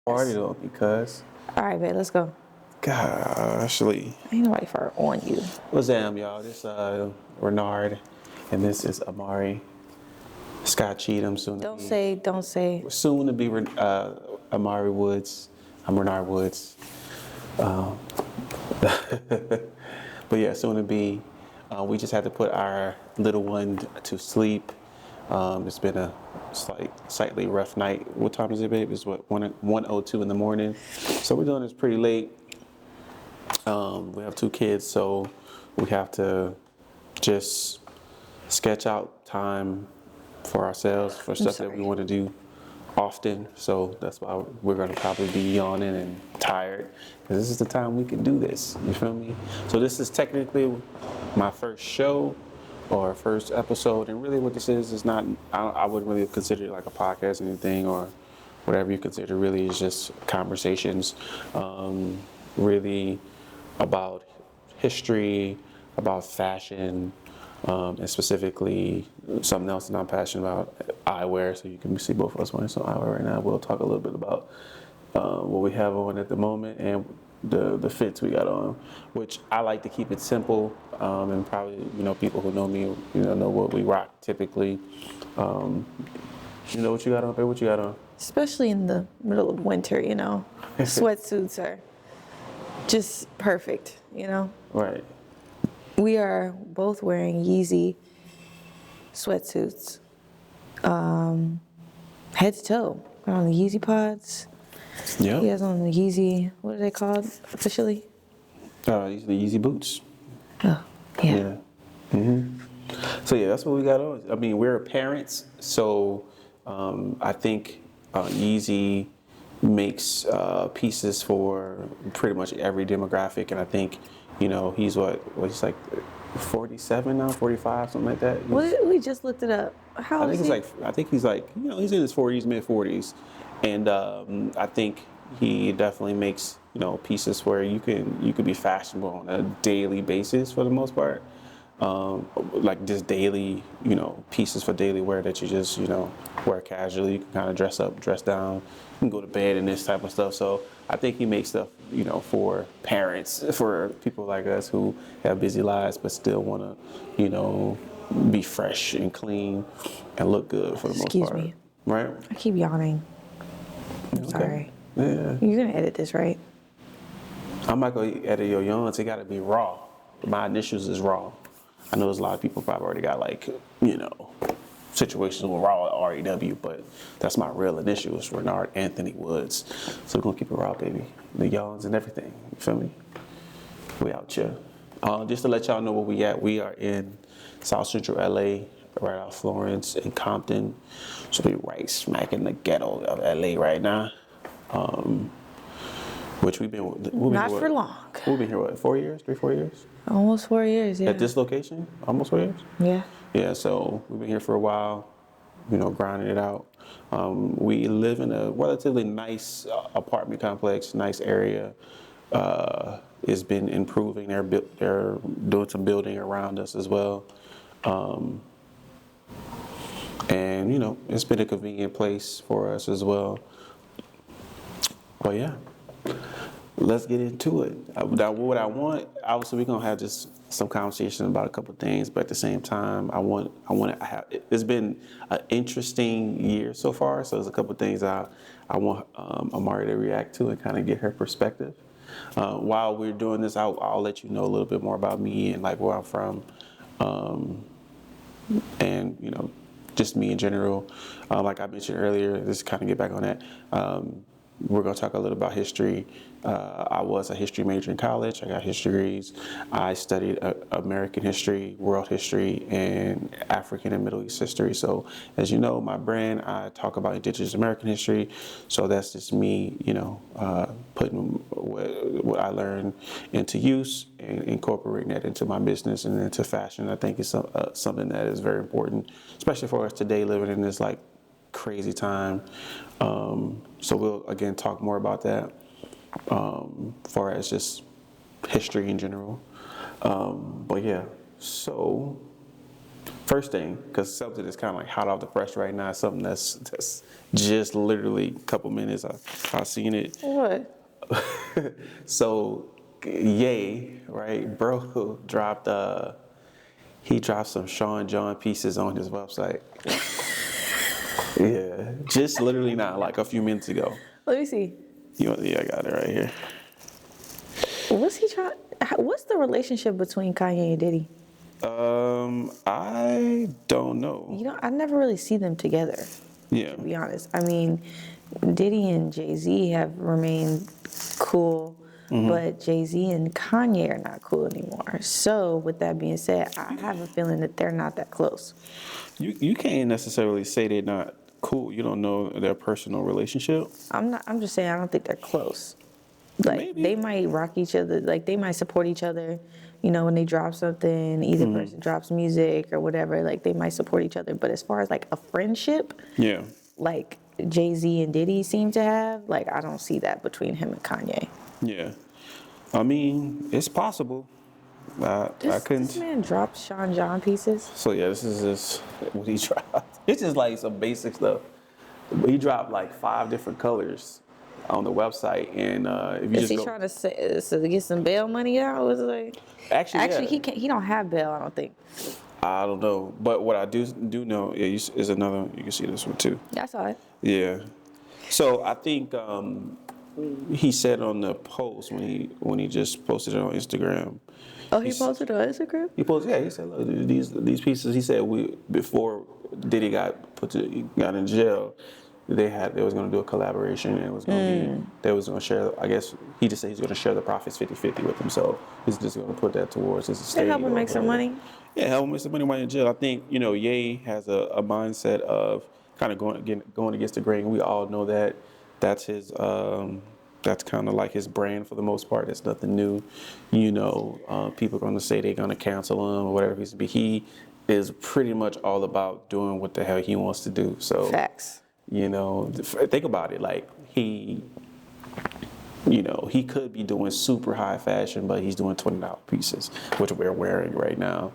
Party though, because All right, babe, let's go. goshly. Ain't nobody far on you. What's up, y'all? This Renard, and this is Imari Scott-Cheatham. Don't say. Soon to be Imari Woods. I'm Renard Woods. But yeah, soon to be. We just had to put our little one to sleep. It's been a slightly rough night. What time is it, babe? It's what, 1:02 in the morning. So we're doing this pretty late. We have 2 kids, so we have to just sketch out time for ourselves, for stuff that we want to do often. So that's why we're going to probably be yawning and tired, because this is the time we can do this. You feel me? So this is technically my first show or first episode, and really what this is not, I wouldn't really consider it like a podcast or anything, or whatever you consider. Really is just conversations, really about history, about fashion, and specifically something else that I'm passionate about, eyewear. So you can see both of us wearing some eyewear right now. We'll talk a little bit about what we have on at the moment and the fits we got on, which I like to keep it simple, and probably, people who know me, know what we rock typically. You know what you got on, babe? What you got on? Especially in the middle of winter, sweatsuits are just perfect, Right. We are both wearing Yeezy sweatsuits, head to toe. We're on the Yeezy pods. Yeah. He has on the Yeezy, what are they called officially? These are the Yeezy boots. Oh, yeah. So yeah, that's what we got on. I mean, we're parents, so I think Yeezy makes pieces for pretty much every demographic, and I think he's he's like 47 now, 45, something like that. We just looked it up. How old is he? I think he's like he's in his 40s, mid 40s, and I think he definitely makes pieces where you could be fashionable on a daily basis for the most part. Like just daily, pieces for daily wear that you just, wear casually. You can kind of dress up, dress down, you can go to bed and this type of stuff. So I think he makes stuff, for parents, for people like us who have busy lives but still want to, be fresh and clean and look good for the most part. Excuse me. Right? I keep yawning. I'm Okay. sorry. Yeah. You're going to edit this, right? I'm not going to edit your yawns. It got to be raw. My initials is raw. I know there's a lot of people probably already got situations with raw REW, but that's my real initials, Renard Anthony Woods. So we're gonna keep it raw, baby. The yawns and everything. You feel me? We out here. Just to let y'all know where we at, we are in South Central LA, right out Florence and Compton. So we right smack in the ghetto of LA right now. Which we've been Not for long. We've been here, what, 4 years? 3-4 years? Almost 4 years, yeah. At this location? Almost 4 years? Yeah. Yeah, so we've been here for a while, grinding it out. We live in a relatively nice apartment complex, nice area. It's been improving. They're doing some building around us as well. And, it's been a convenient place for us as well. But yeah. Let's get into it. Now, what I want, obviously, we're gonna have just some conversation about a couple of things, but at the same time, I want to have. It's been an interesting year so far, so there's a couple of things I want Imari to react to and kind of get her perspective. While we're doing this, I'll let you know a little bit more about me and like where I'm from, and just me in general. Like I mentioned earlier, just kind of get back on that. We're going to talk a little about history. I was a history major in college. I got history degrees. I studied American history, world history, and African and Middle East history. So, as you know, my brand, I talk about Indigenous American history. So that's just me, putting what I learned into use and incorporating that into my business and into fashion. I think it's something that is very important, especially for us today, living in this crazy time. So we'll again talk more about that, far as just history in general. But yeah, so First thing, because something that's kind of like hot off the press right now, something that's just literally a couple minutes I seen it. What? So, Ye, right, bro, he dropped some Sean John pieces on his website. Yeah, just literally not like a few minutes ago. Let me see. Yeah, I got it right here. What's the relationship between Kanye and Diddy? I don't know. You know, I never really see them together. Yeah. To be honest, I mean, Diddy and Jay-Z have remained cool, but Jay-Z and Kanye are not cool anymore. So, with that being said, I have a feeling that they're not that close. You can't necessarily say they're not cool. You don't know their personal relationship. I'm just saying I don't think they're close. Like Maybe. they might rock each other. Like they might support each other. You know, when they drop something, either person drops music or whatever. Like they might support each other. But as far as like a friendship, Yeah. like Jay-Z and Diddy seem to have, like I don't see that between him and Kanye. Yeah. I mean, it's possible. I couldn't. This man dropped Sean John pieces. So yeah, this is just what he dropped. It's just like some basic stuff. But he dropped like 5 different colors on the website, and if you Is just he go, trying to say so to get some bail money out? Was it like? Actually, yeah. he can't. He don't have bail. I don't think. I don't know, but what I do know is another. You can see this one too. Yeah, I saw it. Yeah. So I think he said on the post when he just posted it on Instagram. Oh, he posted on Instagram? He posted, yeah. He said, look, these pieces. He said before Diddy got in jail, they was going to do a collaboration, and it was going to be they was going to share. I guess he just said he's going to share the profits 50-50 with him. So he's just going to put that towards his estate. They help him make some money. Yeah, help him make some money while in jail. I think Ye has a mindset of kind of going against the grain. We all know that that's his. That's kind of like his brand for the most part. It's nothing new. People are going to say they're going to cancel him or whatever he's be. He is pretty much all about doing what the hell he wants to do. So Facts. Think about it. Like he could be doing super high fashion, but he's doing $20 pieces, which we're wearing right now.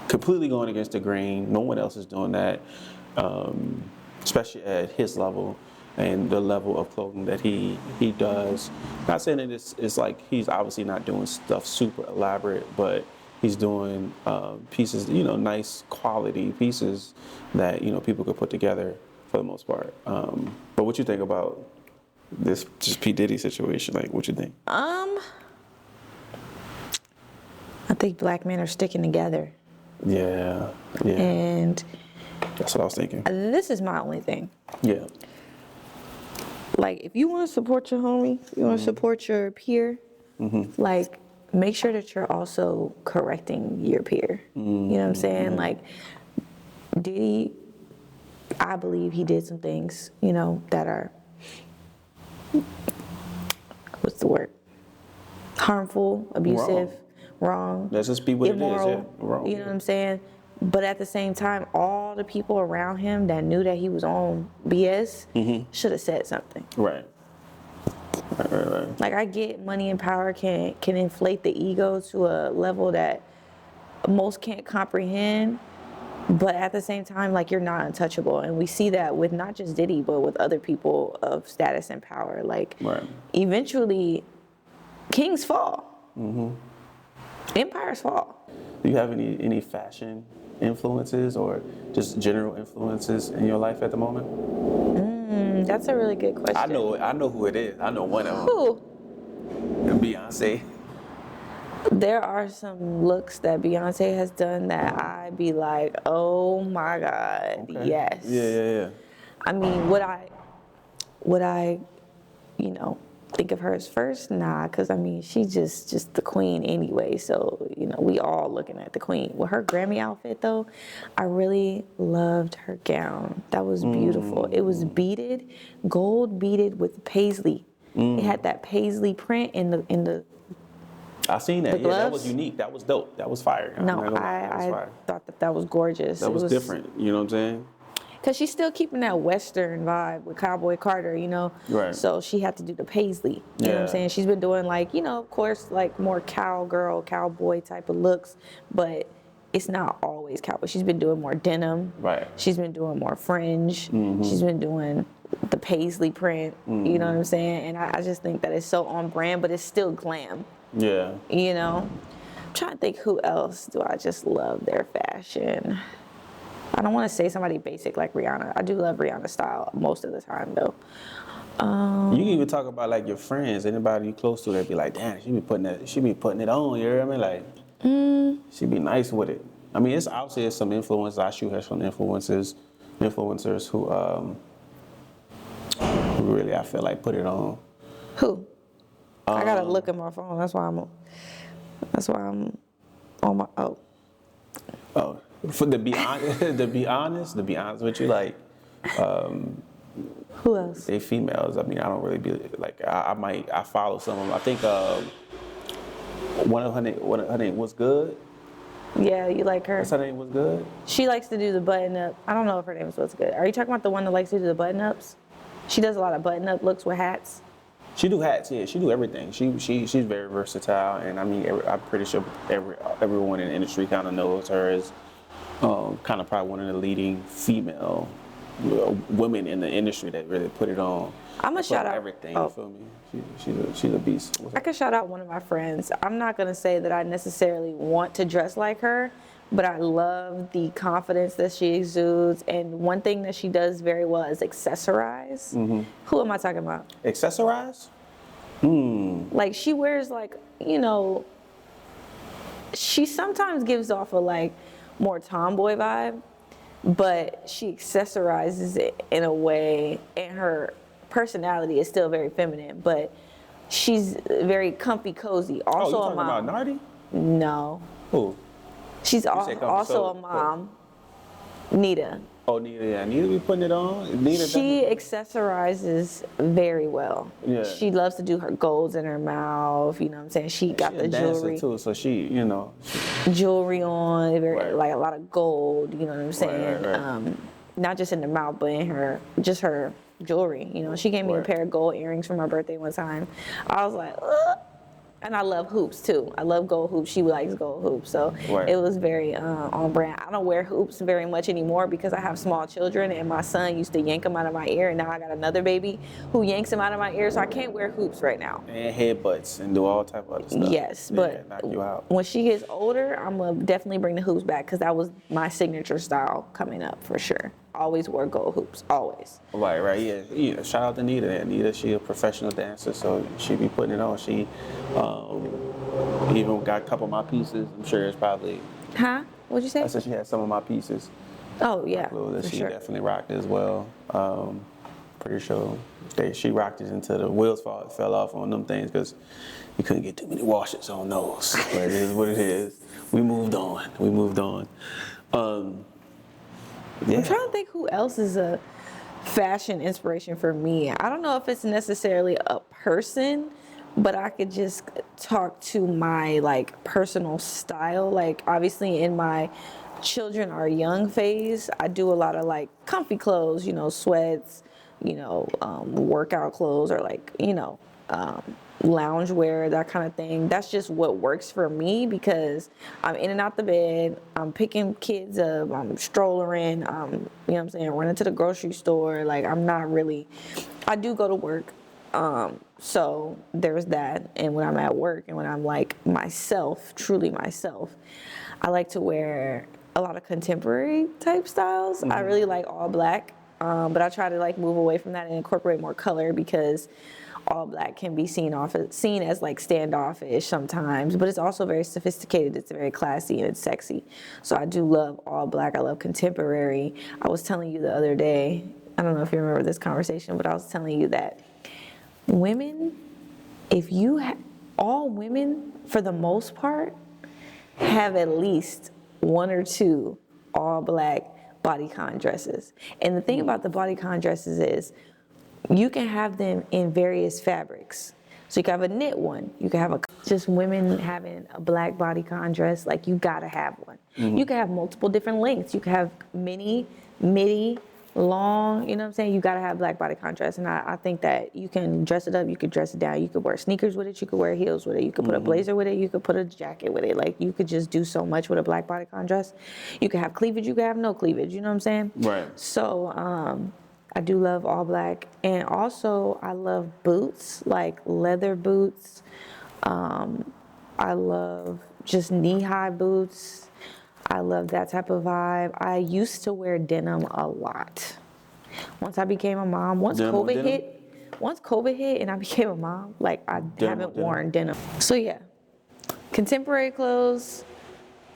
Completely going against the grain. No one else is doing that, especially at his level and the level of clothing that he does. Not saying that it's like he's obviously not doing stuff super elaborate, but he's doing pieces, nice quality pieces that people could put together for the most part. But what you think about this just P Diddy situation? Like, what you think? I think black men are sticking together. Yeah. And That's what I was thinking. this is my only thing. Yeah. Like, if you want to support your homie, you want to support your peer, like, make sure that you're also correcting your peer. You know what I'm saying? Like, Diddy, I believe he did some things, that are, what's the word? Harmful, abusive, wrong, Let's just be what immoral. it is. Yeah. Wrong. You know what I'm saying? But at the same time, all the people around him that knew that he was on BS should have said something. Right. Like, I get money and power can inflate the ego to a level that most can't comprehend. But at the same time, like, you're not untouchable. And we see that with not just Diddy, but with other people of status and power. Like, eventually, kings fall. Empires fall. Do you have any fashion influences or just general influences in your life at the moment? That's a really good question. I know who it is. I know one of them. Who? Beyonce. There are some looks that Beyonce has done that I be like, oh my God, Okay. yes. Yeah. I mean, would I, think of her as first? Nah, because I mean, she's just the queen anyway. So, we all looking at the queen. With her Grammy outfit though, I really loved her gown. That was beautiful. It was beaded, gold beaded with paisley. It had that paisley print in the I seen that. The Yeah, that gloves? was unique. That was dope. That was fire. I'm not No, gonna lie. That was I fire. thought that was gorgeous. That was different. You know what I'm saying? Because she's still keeping that Western vibe with Cowboy Carter, Right. So she had to do the paisley. You know what I'm Yeah. saying? She's been doing, like, of course, like more cowgirl, cowboy type of looks. But it's not always cowboy. She's been doing more denim. Right. She's been doing more fringe. She's been doing the paisley print. You know what I'm saying? And I just think that it's so on brand, but it's still glam. Yeah. You know? I'm trying to think who else do I just love their fashion. I don't want to say somebody basic like Rihanna. I do love Rihanna's style most of the time though. You can even talk about like your friends, anybody you close to, that be like, damn, she be putting it on. You know what I mean? Like, she be nice with it. I mean, it's obviously some influencers. I shoot her some influencers who really I feel like put it on. Who? I gotta look at my phone. That's why I'm on my. Oh, to be honest with you, like, Who else? they females. I mean, I don't really be like. I follow some of them. I think one of her name was good. Yeah, you like her. What's her name was good? She likes to do the button up. I don't know if her name is What's Good. Are you talking about the one that likes to do the button ups? She does a lot of button up looks with hats. She do hats, yeah. She do everything. She's very versatile, and I mean, I'm pretty sure everyone in the industry kind of knows her as kind of probably one of the leading female women in the industry that really put it on. I'm gonna shout out everything. You feel me? She's a beast. I could shout out one of my friends. I'm not gonna say that I necessarily want to dress like her, but I love the confidence that she exudes. And one thing that she does very well is accessorize. Who am I talking about? Accessorize? Like she wears like, you know, she sometimes gives off a like more tomboy vibe, but she accessorizes it in a way, and her personality is still very feminine, but she's very comfy, cozy. Also you a talking mom. about Nardi? No. Who? She's said also a comfy, mom. Nita. Oh, Nita, yeah. Nita be putting it on. Nita She accessorizes very well. Yeah. She loves to do her golds in her mouth. You know what I'm saying? She got the a dancer jewelry. too, so she, you know. Jewelry on, Right. like a lot of gold. You know what I'm saying? Right. Not just in the mouth, but in her jewelry. You know, she gave me a Right. pair of gold earrings for my birthday one time. I was like, ugh. And I love hoops too. I love gold hoops. She likes gold hoops. So Right. it was very on brand. I don't wear hoops very much anymore because I have small children and my son used to yank them out of my ear, and now I got another baby who yanks them out of my ear, so I can't wear hoops right now. And headbutts and do all type of other stuff. Yes, Yeah, but knock you out. when she gets older, I'm going to definitely bring the hoops back because that was my signature style coming up for sure. Always wore gold hoops, always. Right, yeah. Shout out to Nita. Nita, she a professional dancer, so she be putting it on. She even got a couple of my pieces. I'm sure it's probably. Huh? What'd you say? I said she had some of my pieces. Oh, yeah, That for she sure. definitely rocked as well. Pretty sure she rocked it until the wheels fell off on them things because you couldn't get too many washes on those. But it is what it is. We moved on. Yeah. I'm trying to think who else is a fashion inspiration for me. I don't know if it's necessarily a person, but I could just talk to my like personal style. Like obviously in my children are young phase, I do a lot of like comfy clothes, you know, sweats, you know, workout clothes, or like, you know, lounge wear, that kind of thing. That's just what works for me because I'm in and out the bed, I'm picking kids up, I'm strollering, you know what I'm saying, running to the grocery store. Like I'm not really, I do go to work, so there's that. And when I'm at work and when I'm like myself, truly myself, I like to wear a lot of contemporary type styles. I really like all black, but I try to like move away from that and incorporate more color because all black can be seen as like standoffish sometimes, but it's also very sophisticated. It's very classy and it's sexy. So I do love all black. I love contemporary. I was telling you the other day, I don't know if you remember this conversation, but I was telling you that women, all women for the most part have at least one or two all black bodycon dresses. And the thing about the bodycon dresses is you can have them in various fabrics. So you can have a knit one. You can have just women having a black bodycon dress, like you gotta have one. You can have multiple different lengths. You can have mini, midi, long, you know what I'm saying? You gotta have black body contrast. And I think that you can dress it up, you could dress it down, you could wear sneakers with it, you could wear heels with it, you could put a blazer with it, you could put a jacket with it. Like you could just do so much with a black body contrast. You could have cleavage, you could have no cleavage, you know what I'm saying? Right. So I do love all black. And also I love boots, like leather boots. I love just knee-high boots. I love that type of vibe. I used to wear denim a lot. Once I became a mom, once COVID hit and I became a mom, like I haven't worn denim. So yeah, contemporary clothes,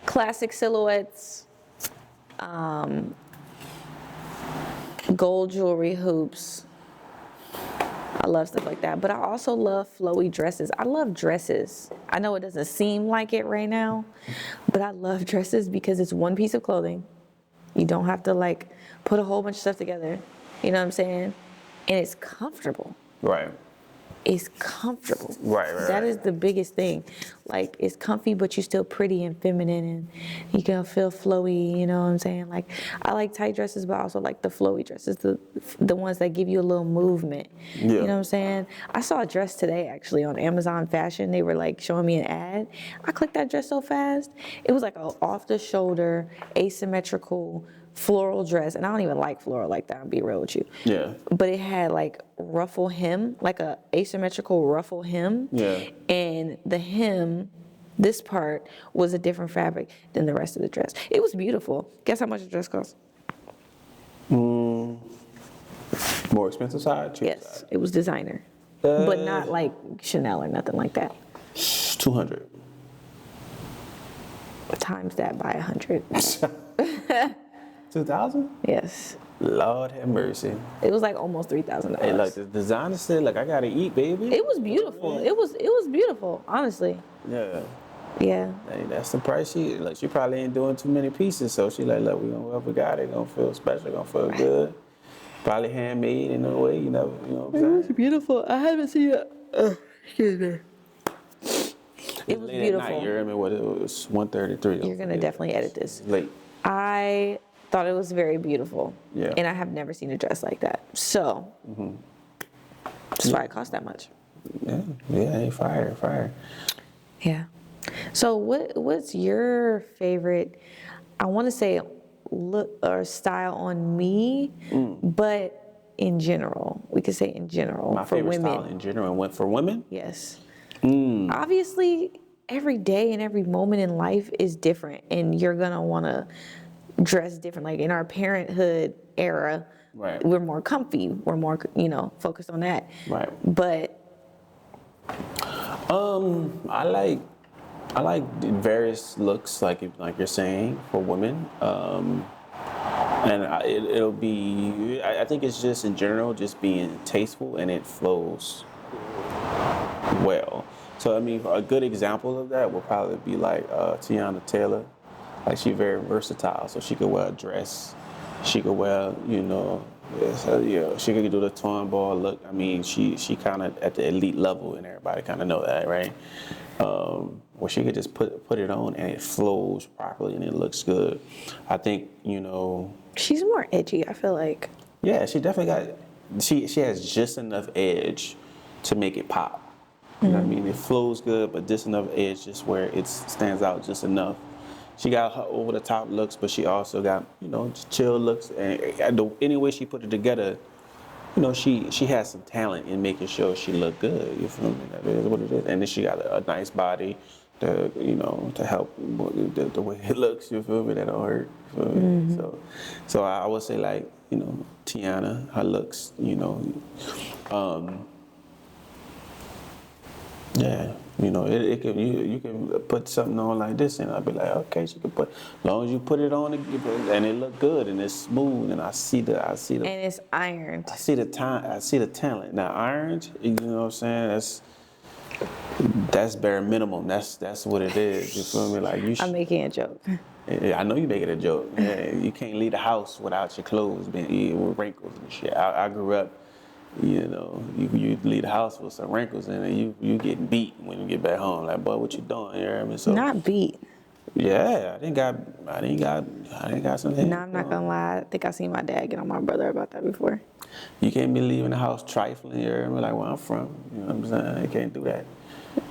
classic silhouettes, gold jewelry, hoops. I love stuff like that, but I also love flowy dresses. I love dresses. I know it doesn't seem like it right now, but I love dresses because it's one piece of clothing. You don't have to like put a whole bunch of stuff together. You know what I'm saying? And it's comfortable. Right. It's comfortable. Right. That is the biggest thing. Like, it's comfy, but you're still pretty and feminine, and you can feel flowy, you know what I'm saying? Like, I like tight dresses, but I also like the flowy dresses, the ones that give you a little movement. Yeah. You know what I'm saying? I saw a dress today, actually, on Amazon Fashion. They were, like, showing me an ad. I clicked that dress so fast. It was, like, a off-the-shoulder, asymmetrical, floral dress, and I don't even like floral like that, I'll be real with you. Yeah. But it had like ruffle hem, like a asymmetrical ruffle hem. Yeah. And the hem, this part, was a different fabric than the rest of the dress. It was beautiful. Guess how much the dress cost? More expensive side? Cheap Yes, side? it was designer. But not like Chanel or nothing like that. 200. Times that by 100. 2,000? Yes. Lord have mercy. It was like almost $3,000. Hey, look, the designer said, like, I gotta eat, baby. It was beautiful. It was beautiful, honestly. Yeah. Yeah. Hey, that's the price she probably ain't doing too many pieces, so she like, look, we got it, gonna feel special, gonna feel good. Probably handmade in a way, you know what I'm saying? It was beautiful. I haven't seen it. Excuse me. It was late beautiful. At night, you remember what it was? 1:33. You're gonna definitely edit this. Late. I thought it was very beautiful. Yeah. And I have never seen a dress like that. So that's why it cost that much. Yeah. Hey, fire. Yeah. So what's your favorite? I want to say look or style on me, but in general, we could say in general My for favorite women. style in general went for women. Yes. Obviously, every day and every moment in life is different, and you're gonna want to dress different. Like in our parenthood era, Right. we're more comfy. We're more, focused on that. Right. But I like the various looks, like you're saying, for women. And it'll be. I think it's just in general, just being tasteful, and it flows well. So I mean, a good example of that would probably be like Teyana Taylor. Like, she's very versatile, so she could wear a dress. She could wear, she could do the torn ball look. I mean, she kind of at the elite level, and everybody kind of know that, right? Where she could just put it on and it flows properly and it looks good. I think, she's more edgy, I feel like. yeah, she definitely she has just enough edge to make it pop. You know what I mean? It flows good, but just enough edge, just where it stands out just enough. She got her over the top looks, but she also got, just chill looks. And any way she put it together, she has some talent in making sure she look good. You feel me? That is what it is. And then she got a nice body to, to help the way it looks. You feel me? That don't hurt. You feel me? So I would say, like, Teyana, her looks, yeah, it can, you can put something on like this, and I'll be like, okay, she can put, as long as you put it on and it look good and it's smooth, and I see the And it's ironed. I see the talent. Now, ironed, you know what I'm saying? That's bare minimum. That's what it is. You feel me? Like, I'm making a joke. I know you making a joke. Yeah, you can't leave the house without your clothes being with wrinkles and shit. I grew up. You leave the house with some wrinkles in it, you getting beat when you get back home. Like, boy, what you doing? You know what I mean? So, Not beat. Yeah, I didn't got some head. Now I'm not gonna lie. I think I seen my dad get on my brother about that before. You can't be leaving the house trifling here and be like, where I'm from. You know what I'm saying? You can't do that.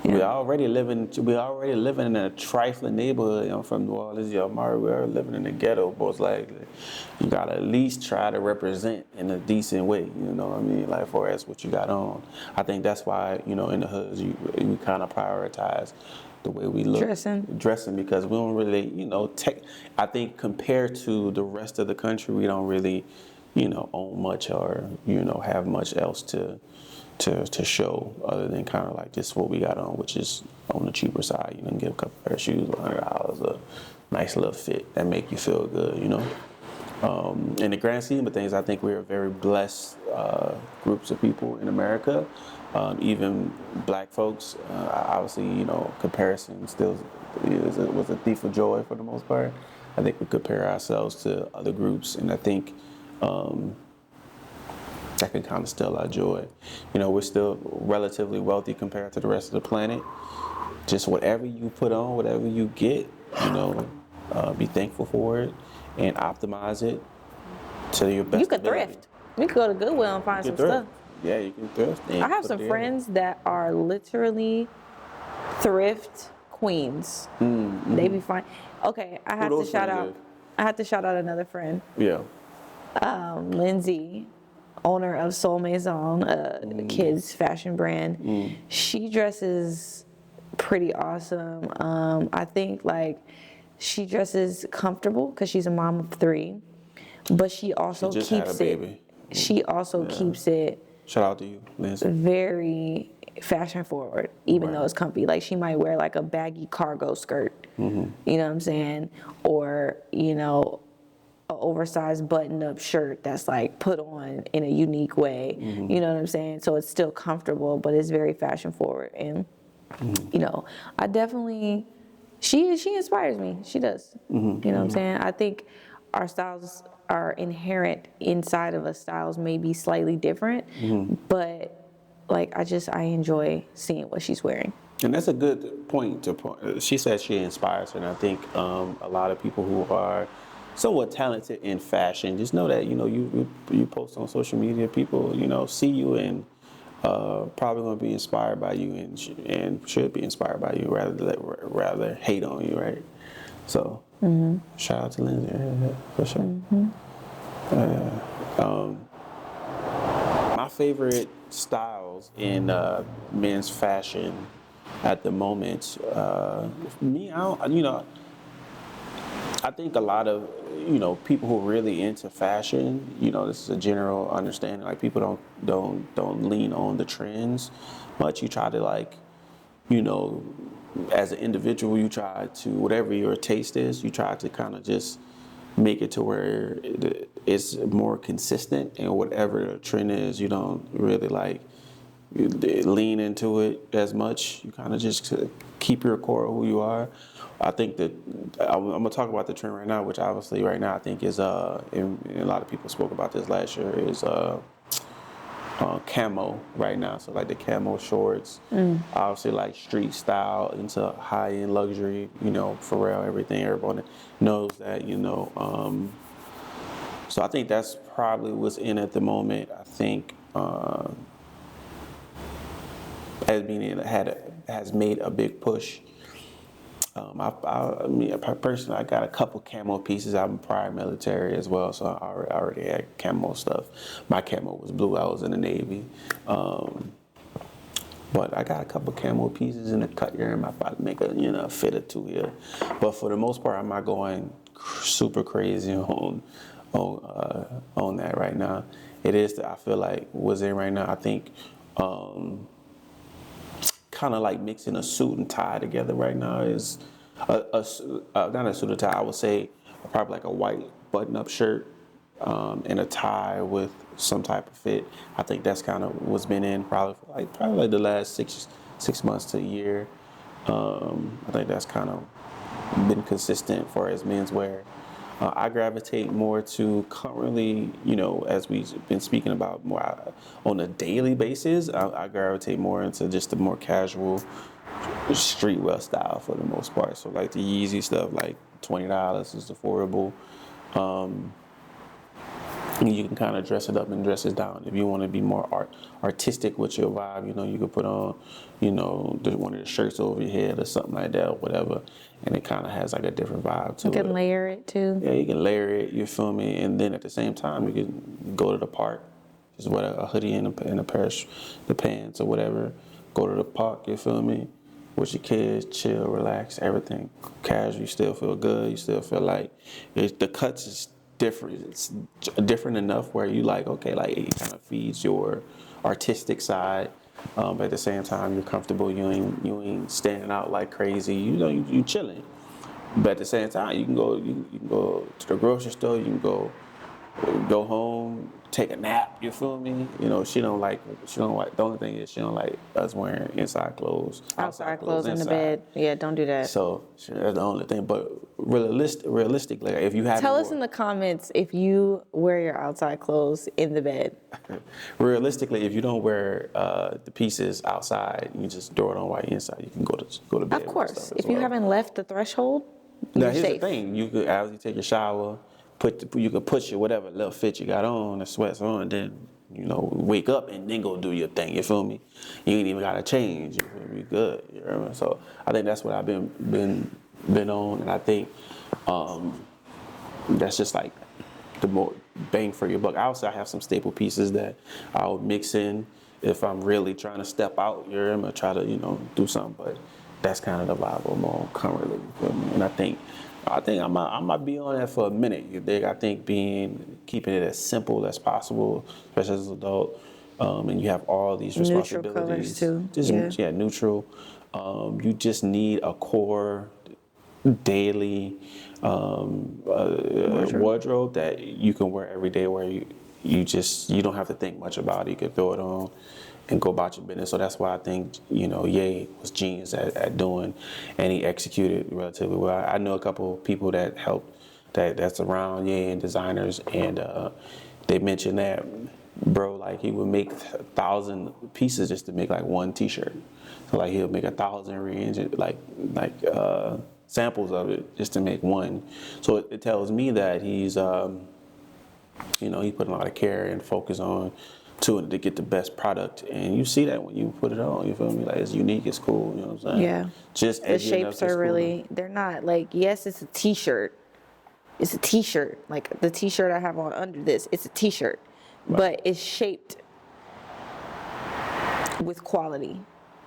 We already living in a trifling neighborhood. I'm from New Orleans, Imari. We're living in the ghetto, most likely. You gotta at least try to represent in a decent way. You know what I mean? Like, for as what you got on. I think that's why, in the hoods, we kind of prioritize the way we look. Dressing, because we don't really, I think compared to the rest of the country, we don't really, own much or, have much else to show other than kind of like just what we got on, which is on the cheaper side. You can get a couple pair of shoes, $100, a nice little fit that make you feel good, In the grand scheme of things, I think we're a very blessed groups of people in America. Even black folks, obviously, comparison still was a thief of joy for the most part. I think we compare ourselves to other groups, and I think that can kind of steal our joy. We're still relatively wealthy compared to the rest of the planet. Just whatever you put on, whatever you get, be thankful for it and optimize it to your best. You could thrift. You could go to Goodwill and find some stuff. Yeah, you can thrift. I have some friends that are literally thrift queens. Mm-hmm. They be fine. Okay, I have to shout out another friend. Yeah. Lindsay, owner of Soul Maison, kids fashion brand. She dresses pretty awesome. I think she dresses comfortable because she's a mom of 3, but she also keeps it. She also keeps it. Shout out to you, Lindsay. Very fashion forward, even though it's comfy. Like, she might wear like a baggy cargo skirt. You know what I'm saying? Or an oversized button-up shirt that's like put on in a unique way. You know what I'm saying? So it's still comfortable, but it's very fashion forward. And I definitely, she inspires me. She does. You know what I'm saying? I think our styles are inherent inside of us. Styles may be slightly different, but I enjoy seeing what she's wearing. And that's a good point. She said she inspires her, and I think a lot of people who are somewhat talented in fashion just know that you post on social media, people see you and probably going to be inspired by you and should be inspired by you rather hate on you, right? So shout out to Lindsay, for sure. My favorite styles in men's fashion at the moment, I think a lot of people who are really into fashion, this is a general understanding. Like, people don't lean on the trends much. You try to as an individual, you try to, whatever your taste is, you try to kind of just make it to where it's more consistent, and whatever the trend is, you don't really lean into it as much. You kind of just keep your core of who you are. I think that I'm gonna talk about the trend right now, which obviously right now I think is and a lot of people spoke about this last year, is camo right now. So the camo shorts, obviously street style into high-end luxury, Pharrell, everything. Everyone knows that, so I think that's probably what's in at the moment. I think has made a big push. Personally, I got a couple camo pieces. I'm prior military as well, so I already had camo stuff. My camo was blue. I was in the Navy. But I got a couple camo pieces in the cut here. I'm about to make a fit or two here. But for the most part, I'm not going super crazy on that right now. It is I feel like what's in right now. I think kind of mixing a suit and tie together right now is not a suit and tie. I would say probably a white button-up shirt and a tie with some type of fit. I think that's kind of what's been in probably for the last six months to a year. I think that's kind of been consistent for as menswear. I gravitate more to currently, as we've been speaking about more on a daily basis, I gravitate more into just the more casual streetwear style for the most part. So like the Yeezy stuff, like $20 is affordable. You can kind of dress it up and dress it down. If you want to be more artistic with your vibe, you could put on, one of the shirts over your head or something like that or whatever. And it kind of has like a different vibe to it. You can layer it too. Yeah, you can layer it, you feel me? And then at the same time, you can go to the park, just wear a hoodie and a pair of the pants or whatever. Go to the park, you feel me? With your kids, chill, relax, everything casual. You still feel good. You still feel like the cuts is different. It's different enough where you like, okay, like it kind of feeds your artistic side. But at the same time, you're comfortable. You ain't standing out like crazy. You chilling. But at the same time, you can go to the grocery store. You can go home, take a nap. You feel me? She don't like. The only thing is she don't like us wearing inside clothes. Outside clothes in the bed. Yeah, don't do that. So that's the only thing. But realistically, if you have tell us in the comments if you wear your outside clothes in the bed. Realistically, if you don't wear the pieces outside, you just throw it on while you're inside. You can go to bed. Of course, if you haven't left the threshold, now you're here's safe. the thing: you could, after you take your shower, you could put your whatever little fit you got on, the sweats on, and then wake up and then go do your thing. You feel me? You ain't even gotta change. You feel me? Good. You know? So I think that's what I've been on, and I think that's just like the more bang for your buck. I also have some staple pieces that I'll mix in if I'm really trying to step out. You know? I'm gonna try to do something, but that's kind of the vibe I'm on currently. You feel me? And I think I might be on that for a minute. You dig? I think keeping it as simple as possible, especially as an adult, and you have all these responsibilities. Neutral colors too. Yeah, neutral. You just need a core daily wardrobe that you can wear every day, where you don't have to think much about it. You can throw it on and go about your business. So that's why I think, Ye was genius at doing, and he executed relatively well. I know a couple of people that helped, that's around Ye and designers, and they mentioned that, bro, like he would make 1,000 pieces just to make like one T-shirt. So like he'll make 1,000 samples of it just to make one. So it tells me that he's, he put a lot of care and focus on to get the best product, and you see that when you put it on. You feel me? Like it's unique, it's cool. You know what I'm saying? Yeah. Just the shapes are really. They're not like, yes, it's a T-shirt. It's a T-shirt. Like the T-shirt I have on under this, it's a T-shirt, right. But it's shaped with quality.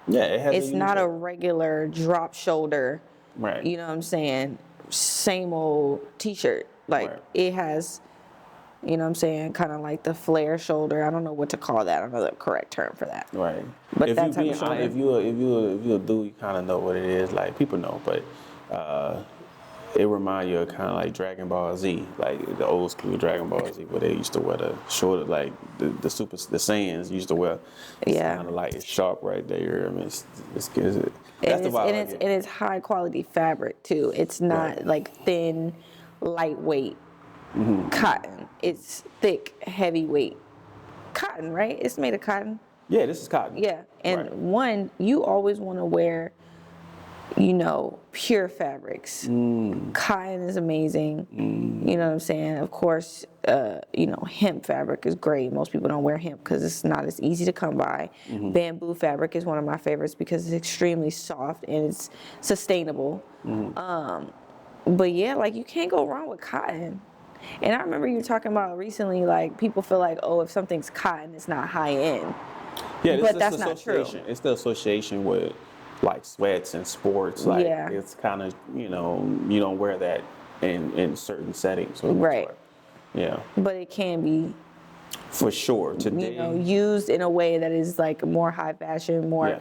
Yeah, it has. It's not a regular drop shoulder. Right. You know what I'm saying? Same old T-shirt. Like right. It has. You know what I'm saying? Kind of like the flare shoulder. I don't know what to call that. I don't know the correct term for that. Right. But that type of shoulder. If you a dude, you kind of know what it is. Like people know, but it reminds you of kind of like Dragon Ball Z, like the old school Dragon Ball Z, where they used to wear the shoulder, like the Saiyans used to wear. Yeah. Kind of like it's sharp right there. I mean, that's the vibe. And it's high quality fabric too. It's not right. Like thin, lightweight. Mm-hmm. Cotton. It's thick, heavyweight cotton, right? It's made of cotton. Yeah, this is cotton. Yeah, and right. You always want to wear, pure fabrics. Cotton is amazing. You know what I'm saying? Of course, hemp fabric is great. Most people don't wear hemp because it's not as easy to come by. Mm-hmm. Bamboo fabric is one of my favorites because it's extremely soft and it's sustainable. Mm-hmm. But yeah, like you can't go wrong with cotton. And I remember you talking about recently, like people feel like, oh, if something's cotton, it's not high end. Yeah, but that's not true. It's the association with like sweats and sports. Like it's kind of you don't wear that in certain settings. Right. Yeah. But it can be. For sure. Today. Used in a way that is like more high fashion, more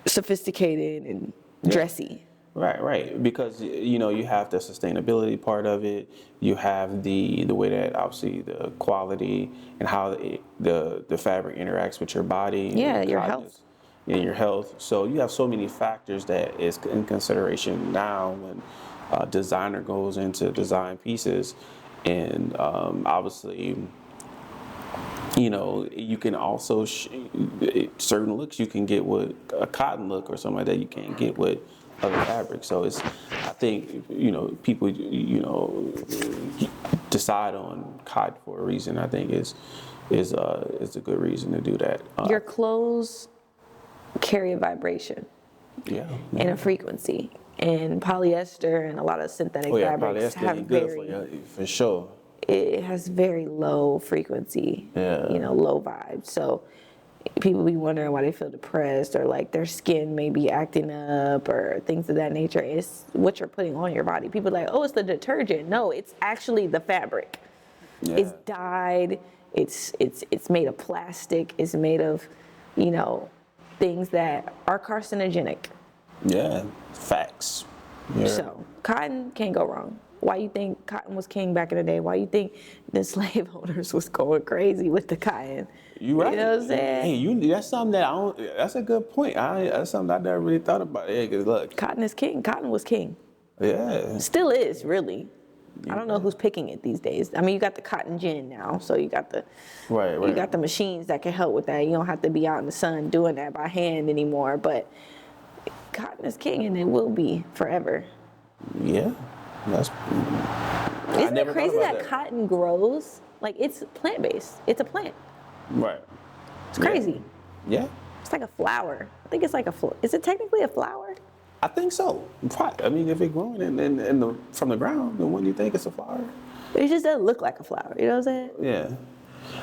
sophisticated and dressy. Right. Because you have the sustainability part of it. You have the way that obviously the quality and how the fabric interacts with your body. Yeah, your health. And your health. So you have so many factors that is in consideration now when a designer goes into design pieces, and obviously, you know, you can also certain looks you can get with a cotton look or something like that you can't get with other fabrics. So it's, I think, you know, people, you know, decide on cotton for a reason. I think is a good reason to do that. Your clothes carry a vibration Yeah. and a frequency, and polyester and a lot of synthetic fabrics polyester have ain't good very, for you, for sure. it has very low frequency, Yeah. you know, low vibes. So people be wondering why they feel depressed or like their skin may be acting up or things of that nature. It's what you're putting on your body. People are like, oh, it's the detergent. No, it's actually the fabric. Yeah. It's dyed. It's made of plastic. It's made of, you know, things that are carcinogenic. Yeah, facts. Yeah. So cotton can't go wrong. Why you think cotton was king back in the day? Why you think the slave owners was going crazy with the cotton? You right. You know what I'm saying? Hey, that's something that I don't. That's a good point. That's something I never really thought about. Yeah, cause look. Cotton is king. Cotton was king. Yeah. Still is, really. I don't know who's picking it these days. I mean, you got the cotton gin now, so you got the you got the machines that can help with that. You don't have to be out in the sun doing that by hand anymore. But cotton is king, and it will be forever. Yeah, that's. Isn't it crazy that cotton grows? Like, it's plant-based. It's a plant. Right. It's crazy. Yeah. It's like a flower. I think it's like is it technically a flower? I think so. I mean, if it's growing from the ground, then wouldn't you think it's a flower? It just doesn't look like a flower. You know what I'm saying? Yeah.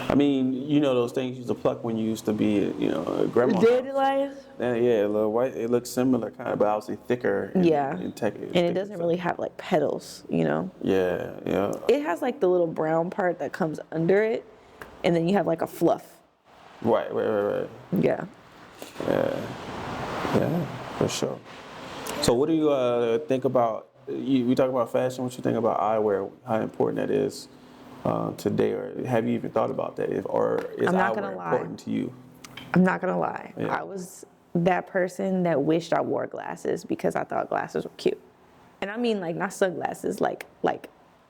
I mean, you know those things you used to pluck when you used to be, you know, a grandma. Dandelions? Yeah, a little white. It looks similar, kind of, but obviously thicker. And it doesn't really have like petals, you know? Yeah, yeah. It has like the little brown part that comes under it, and then you have like a fluff. Right. Yeah. Yeah, for sure. So what do you think about, we talk about fashion, what you think about eyewear, how important that is today, or have you even thought about that? Or is eyewear important to you? I'm not gonna lie. Yeah. I was that person that wished I wore glasses because I thought glasses were cute. And I mean like not sunglasses, like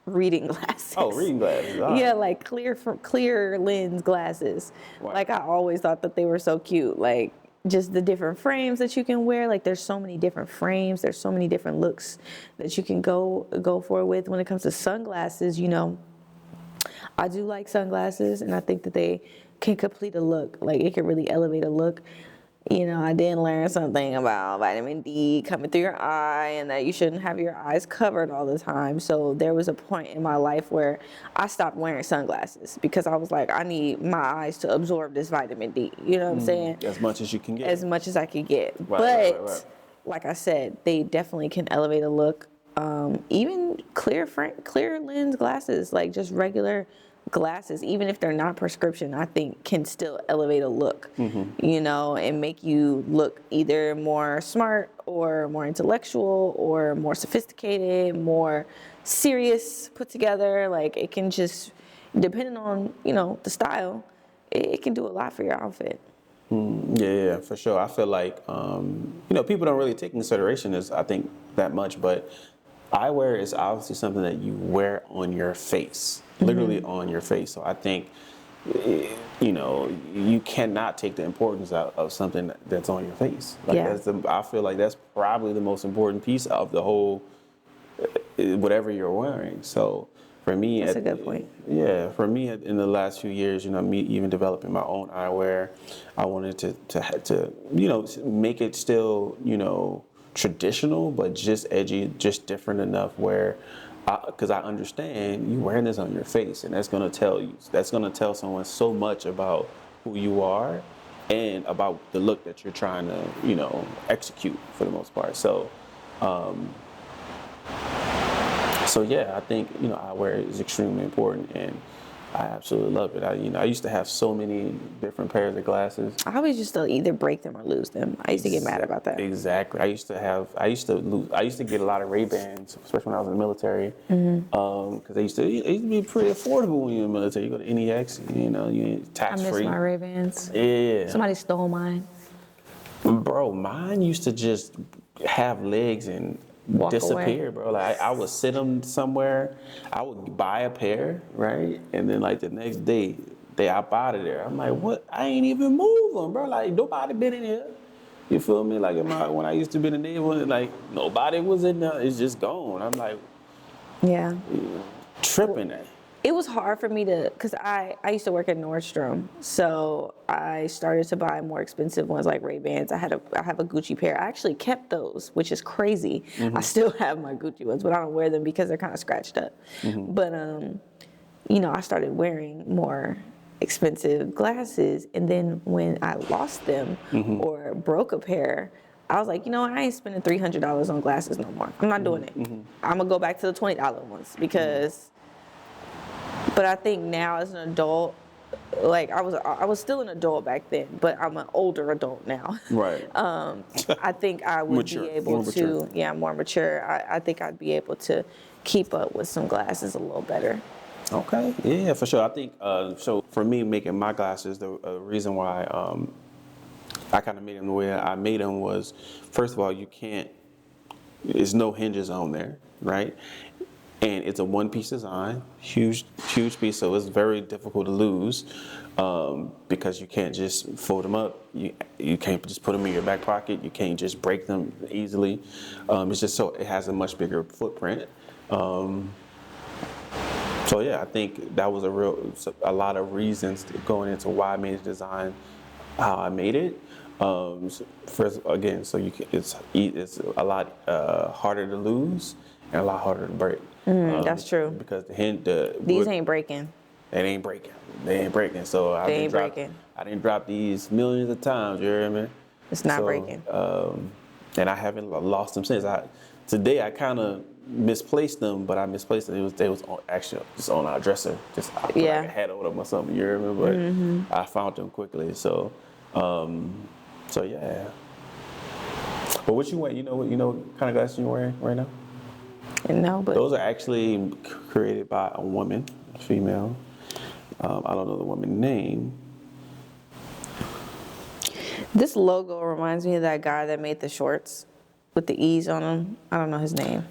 reading glasses. Oh, reading glasses. All right. Yeah, like clear lens glasses. Wow. Like I always thought that they were so cute. Like just the different frames that you can wear. Like there's so many different frames. There's so many different looks that you can go for with. When it comes to sunglasses, you know, I do like sunglasses, and I think that they can complete a look. Like it can really elevate a look. You know, I did learn something about vitamin D coming through your eye and that you shouldn't have your eyes covered all the time. So there was a point in my life where I stopped wearing sunglasses because I was like, I need my eyes to absorb this vitamin D. You know what I'm saying? As much as you can get. As much as I could get. Right. Like I said, they definitely can elevate a look. Even clear lens glasses, like just regular glasses, even if they're not prescription, I think can still elevate a look, you know, and make you look either more smart or more intellectual or more sophisticated, more serious, put together. Like it can just, depending on, you know, the style, it can do a lot for your outfit. Yeah, for sure. I feel like, you know, people don't really take consideration I think that much, but eyewear is obviously something that you wear on your face, literally on your face. So I think, you know, you cannot take the importance out of something that's on your face. Like I feel like that's probably the most important piece of the whole, whatever you're wearing. So for me, that's a good point. Yeah, for me, in the last few years, you know, me even developing my own eyewear, I wanted to you know, make it still, you know, traditional, but just edgy, just different enough where, because I understand you wearing this on your face, and that's gonna tell someone so much about who you are and about the look that you're trying to, you know, execute for the most part. So, yeah, I think, you know, eyewear is extremely important, and I absolutely love it. I used to have so many different pairs of glasses. I always used to either break them or lose them. I used to get mad about that. Exactly. I used to get a lot of Ray-Bans, especially when I was in the military, because they used to be pretty affordable when you're in the military. You go to NEX, you know, you tax free. I miss my Ray-Bans. Yeah. Somebody stole mine. Bro, mine used to just have legs and disappear, bro. Like I would sit them somewhere, I would buy a pair, right, and then like the next day they up out of there. I'm like, what? I ain't even move them, bro. Like, nobody been in here. You feel me? Like, when I used to be in the neighborhood, like, nobody was in there. It's just gone. I'm like, Yeah. tripping it. It was hard for me to, because I used to work at Nordstrom, so I started to buy more expensive ones like Ray-Bans. I have a Gucci pair. I actually kept those, which is crazy. I still have my Gucci ones, but I don't wear them because they're kind of scratched up. But you know, I started wearing more expensive glasses, and then when I lost them or broke a pair, I was like, you know what, I ain't spending $300 on glasses no more. I'm not doing it. I'm gonna go back to the $20 ones because. But I think now as an adult, like I was still an adult back then, but I'm an older adult now. Right. I think I would be able to, more mature. I think I'd be able to keep up with some glasses a little better. Okay. Yeah, for sure. I think so. For me, making my glasses, the reason why I kind of made them the way I made them was, first of all, there's no hinges on there, right? And it's a one-piece design, huge piece, so it's very difficult to lose because you can't just fold them up. You can't just put them in your back pocket. You can't just break them easily. It's just so it has a much bigger footprint. So yeah, I think that was a lot of reasons going into why I made the design, how I made it. First, again, so it's a lot harder to lose and a lot harder to break. That's true. Because these ain't breaking. They ain't breaking. So I didn't drop these millions of times. You hear me? It's not breaking. And I haven't lost them since. Today I kind of misplaced them, but I misplaced them. They was actually just on our dresser. Just I put like a hat on them or something. You hear me? But I found them quickly. So yeah. But what you wear? You know what kind of glasses you wearing right now? No, but those are actually created by a woman, a female. I don't know the woman's name. This logo reminds me of that guy that made the shorts with the E's on them. I don't know his name.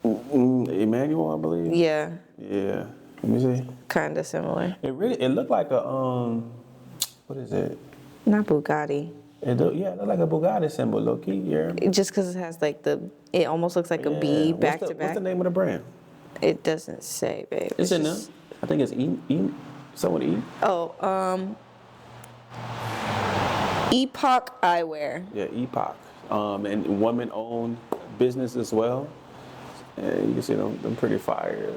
Emmanuel, I believe. Yeah. Yeah. Let me see. Kind of similar. It looked like a what is it? Not Bugatti. It looked like a Bugatti symbol, low key. Yeah. Just because it has like it almost looks like a B back to back. What's the name of the brand? It doesn't say, babe. It's in there. I think it's someone E. Oh, Epoch Eyewear. Yeah, Epoch. And woman-owned business as well. And you can see them pretty fire.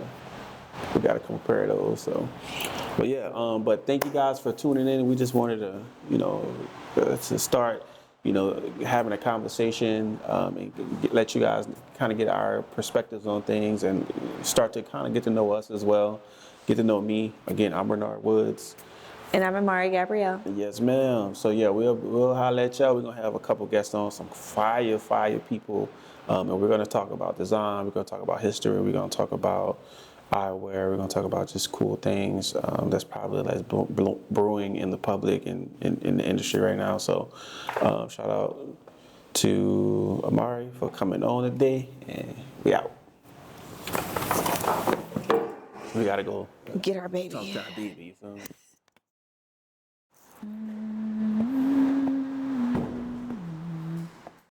We got to compare those. So, but yeah. But thank you guys for tuning in. We just wanted to, to start, having a conversation and let you guys kind of get our perspectives on things and start to kind of get to know us as well. Get to know me. Again, I'm Renard Woods. And I'm Imari Gabrielle. Yes, ma'am. So yeah, we'll holler at y'all. We're gonna have a couple guests on, some fire people, and we're gonna talk about design. We're gonna talk about history. We're gonna talk about eyewear. We're gonna talk about just cool things that's probably less brewing in the public and in the industry right now. So shout out to Imari for coming on today, and we out. We gotta go Get our baby. Talk to our baby. You feel me?